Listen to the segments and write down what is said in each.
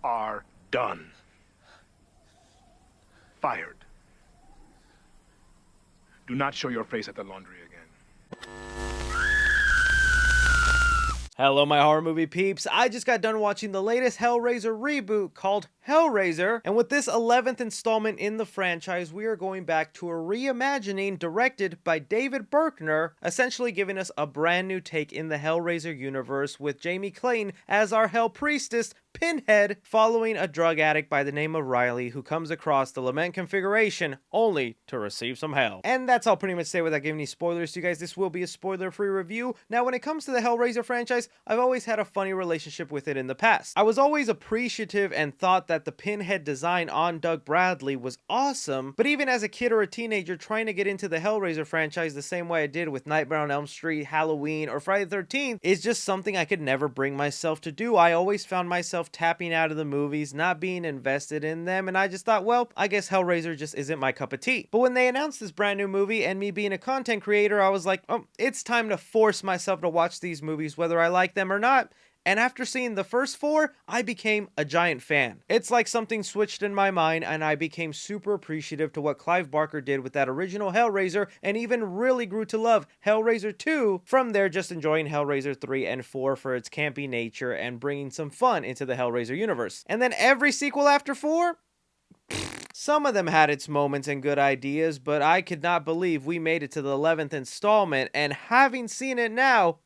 are done. Fired. Do not show your face at the laundry again. Hello, my horror movie peeps. I just got done watching the latest Hellraiser reboot called Hellraiser, and with this 11th installment in the franchise, we are going back to a reimagining directed by David Berkner, essentially giving us a brand new take in the Hellraiser universe with Jamie Clayton as our Hell Priestess, Pinhead, following a drug addict by the name of Riley who comes across the Lament configuration only to receive some hell. And that's all pretty much say without giving any spoilers to you guys. This will be a spoiler-free review. Now, when it comes to the Hellraiser franchise, I've always had a funny relationship with it in the past. I was always appreciative and thought that the Pinhead design on Doug Bradley was awesome, but even as a kid or a teenager trying to get into the Hellraiser franchise the same way I did with Nightmare on Elm Street, Halloween, or Friday the 13th is just something I could never bring myself to do. I always found myself tapping out of the movies, not being invested in them, and I just thought, well, I guess Hellraiser just isn't my cup of tea. But when they announced this brand new movie, and me being a content creator, I was like, oh, it's time to force myself to watch these movies whether I like them or not. And after seeing the first four, I became a giant fan. It's like something switched in my mind and I became super appreciative to what Clive Barker did with that original Hellraiser and even really grew to love Hellraiser 2. From there, just enjoying Hellraiser 3 and 4 for its campy nature and bringing some fun into the Hellraiser universe. And then every sequel after 4? Some of them had its moments and good ideas, but I could not believe we made it to the 11th installment, and having seen it now,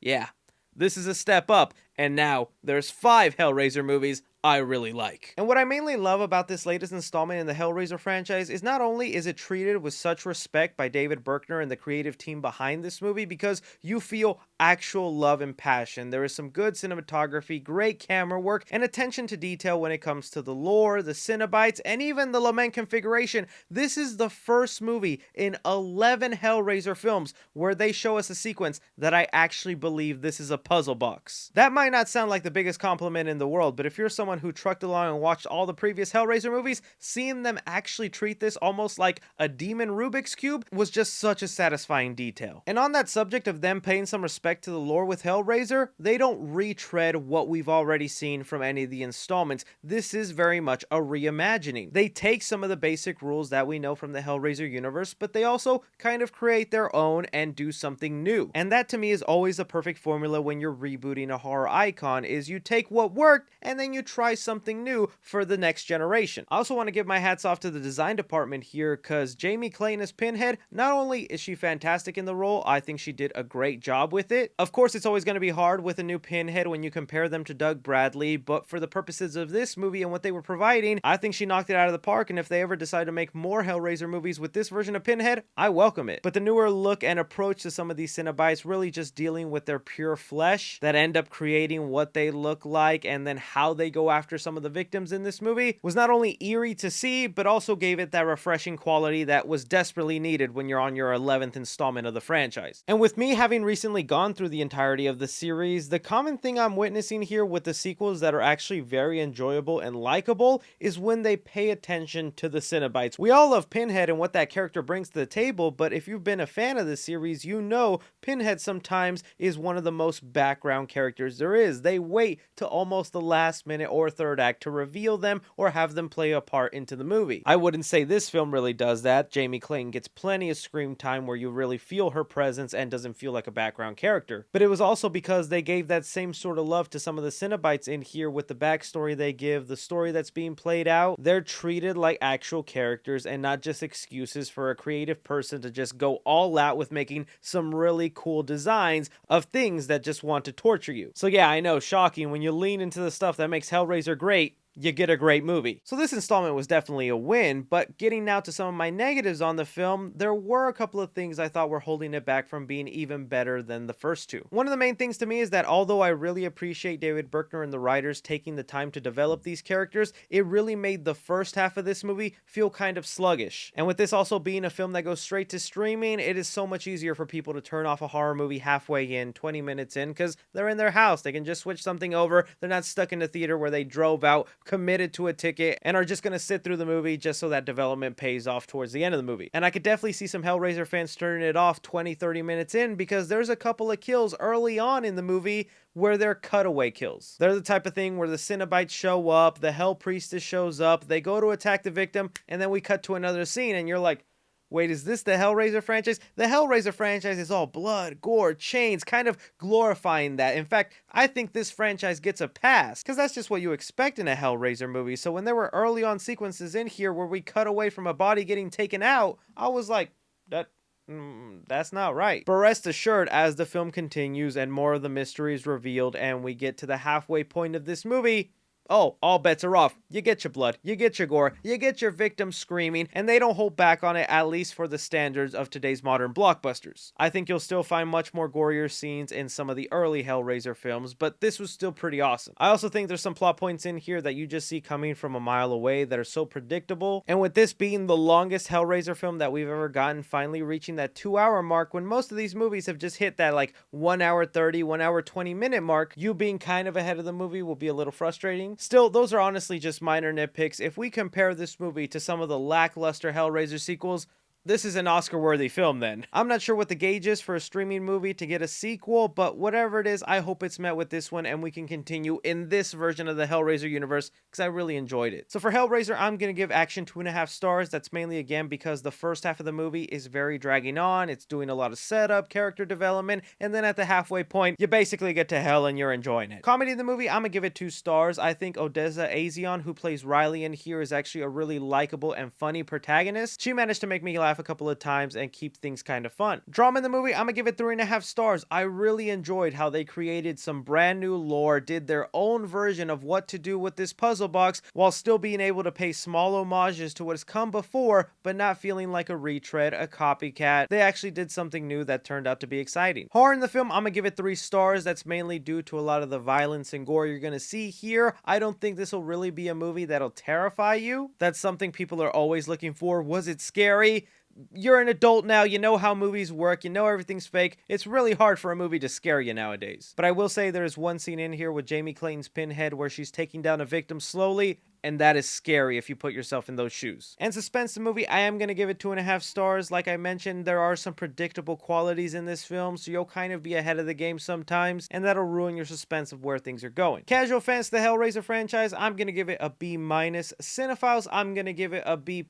yeah, this is a step up, and now there's 5 Hellraiser movies I really like. And what I mainly love about this latest installment in the Hellraiser franchise is not only is it treated with such respect by David Berkner and the creative team behind this movie, because you feel actual love and passion. There is some good cinematography, great camera work, and attention to detail when it comes to the lore, the Cenobites, and even the Lament configuration. This is the first movie in 11 Hellraiser films where they show us a sequence that I actually believe this is a puzzle box. That might not sound like the biggest compliment in the world, but if you're someone who trucked along and watched all the previous Hellraiser movies, seeing them actually treat this almost like a demon Rubik's Cube was just such a satisfying detail. And on that subject of them paying some respect to the lore with Hellraiser, they don't retread what we've already seen from any of the installments. This is very much a reimagining. They take some of the basic rules that we know from the Hellraiser universe, but they also kind of create their own and do something new. And that to me is always a perfect formula when you're rebooting a horror icon, is you take what worked and then you try something new for the next generation. I also want to give my hats off to the design department here, because Jamie Clayton as Pinhead, not only is she fantastic in the role, I think she did a great job with it. Of course, it's always going to be hard with a new Pinhead when you compare them to Doug Bradley, but for the purposes of this movie and what they were providing, I think she knocked it out of the park, and if they ever decide to make more Hellraiser movies with this version of Pinhead, I welcome it. But the newer look and approach to some of these Cenobites, really just dealing with their pure flesh that end up creating what they look like, and then how they go after some of the victims in this movie, was not only eerie to see, but also gave it that refreshing quality that was desperately needed when you're on your 11th installment of the franchise. And with me having recently gone through the entirety of the series, the common thing I'm witnessing here with the sequels that are actually very enjoyable and likable is when they pay attention to the Cenobites. We all love Pinhead and what that character brings to the table, but if you've been a fan of the series, you know Pinhead sometimes is one of the most background characters there is. They wait till almost the last minute or third act to reveal them or have them play a part into the movie. I wouldn't say this film really does that. Jamie Clayton gets plenty of screen time where you really feel her presence and doesn't feel like a background character. But it was also because they gave that same sort of love to some of the Cenobites in here with the backstory they give, the story that's being played out. They're treated like actual characters and not just excuses for a creative person to just go all out with making some really cool designs of things that just want to torture you. So yeah, I know, shocking, when you lean into the stuff that makes Hellraiser great, you get a great movie. So this installment was definitely a win, but getting now to some of my negatives on the film, there were a couple of things I thought were holding it back from being even better than the first two. One of the main things to me is that although I really appreciate David Berkner and the writers taking the time to develop these characters, it really made the first half of this movie feel kind of sluggish. And with this also being a film that goes straight to streaming, it is so much easier for people to turn off a horror movie halfway in, 20 minutes in, because they're in their house. They can just switch something over. They're not stuck in a theater where they drove out, committed to a ticket and are just going to sit through the movie just so that development pays off towards the end of the movie. And I could definitely see some Hellraiser fans turning it off 20-30 minutes in, because there's a couple of kills early on in the movie where they're cutaway kills. They're the type of thing where the Cenobites show up, the Hell Priestess shows up, they go to attack the victim, and then we cut to another scene and you're like, wait, is this the Hellraiser franchise? The Hellraiser franchise is all blood, gore, chains, kind of glorifying that. In fact, I think this franchise gets a pass, because that's just what you expect in a Hellraiser movie. So when there were early on sequences in here where we cut away from a body getting taken out, I was like, that's not right. But rest assured, as the film continues and more of the mystery is revealed and we get to the halfway point of this movie, oh, all bets are off. You get your blood, you get your gore, you get your victims screaming, and they don't hold back on it, at least for the standards of today's modern blockbusters. I think you'll still find much more gorier scenes in some of the early Hellraiser films, but this was still pretty awesome. I also think there's some plot points in here that you just see coming from a mile away that are so predictable, and with this being the longest Hellraiser film that we've ever gotten, finally reaching that 2-hour mark, when most of these movies have just hit that like 1 hour 30, 1 hour 20 minute mark, you being kind of ahead of the movie will be a little frustrating. Still, those are honestly just minor nitpicks. If we compare this movie to some of the lackluster Hellraiser sequels, this is an Oscar-worthy film then. I'm not sure what the gauge is for a streaming movie to get a sequel, but whatever it is, I hope it's met with this one and we can continue in this version of the Hellraiser universe, because I really enjoyed it. So for Hellraiser, I'm going to give action 2.5 stars. That's mainly, again, because the first half of the movie is very dragging on. It's doing a lot of setup, character development, and then at the halfway point, you basically get to hell and you're enjoying it. Comedy in the movie, I'm going to give it 2 stars. I think Odessa Azion, who plays Riley in here, is actually a really likable and funny protagonist. She managed to make me laugh a couple of times and keep things kind of fun. Drama in the movie, I'm gonna give it 3.5 stars. I really enjoyed how they created some brand new lore, did their own version of what to do with this puzzle box, while still being able to pay small homages to what has come before, but not feeling like a retread, a copycat. They actually did something new that turned out to be exciting. Horror in the film, I'm gonna give it 3 stars. That's mainly due to a lot of the violence and gore you're gonna see here. I don't think this will really be a movie that'll terrify you. That's something people are always looking for. Was it scary? You're an adult now, you know how movies work, you know everything's fake. It's really hard for a movie to scare you nowadays. But I will say there's one scene in here with Jamie Clayton's Pinhead where she's taking down a victim slowly, and that is scary if you put yourself in those shoes. And suspense, the movie, I am going to give it 2.5 stars. Like I mentioned, there are some predictable qualities in this film, so you'll kind of be ahead of the game sometimes, and that'll ruin your suspense of where things are going. Casual fans to the Hellraiser franchise, I'm going to give it a B-. Cinephiles, I'm going to give it a B+,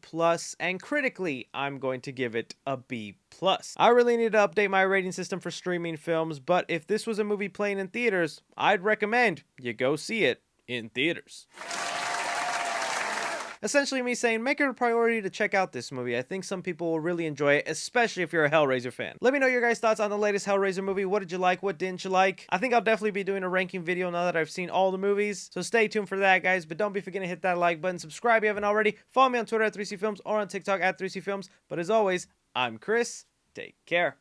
and critically, I'm going to give it a B+. I really need to update my rating system for streaming films, but if this was a movie playing in theaters, I'd recommend you go see it in theaters. Essentially me saying, make it a priority to check out this movie. I think some people will really enjoy it, especially if you're a Hellraiser fan. Let me know your guys' thoughts on the latest Hellraiser movie. What did you like? What didn't you like? I think I'll definitely be doing a ranking video now that I've seen all the movies. So stay tuned for that, guys. But don't be forgetting to hit that like button. Subscribe if you haven't already. Follow me on Twitter at 3CFilms or on TikTok at 3CFilms. But as always, I'm Chris. Take care.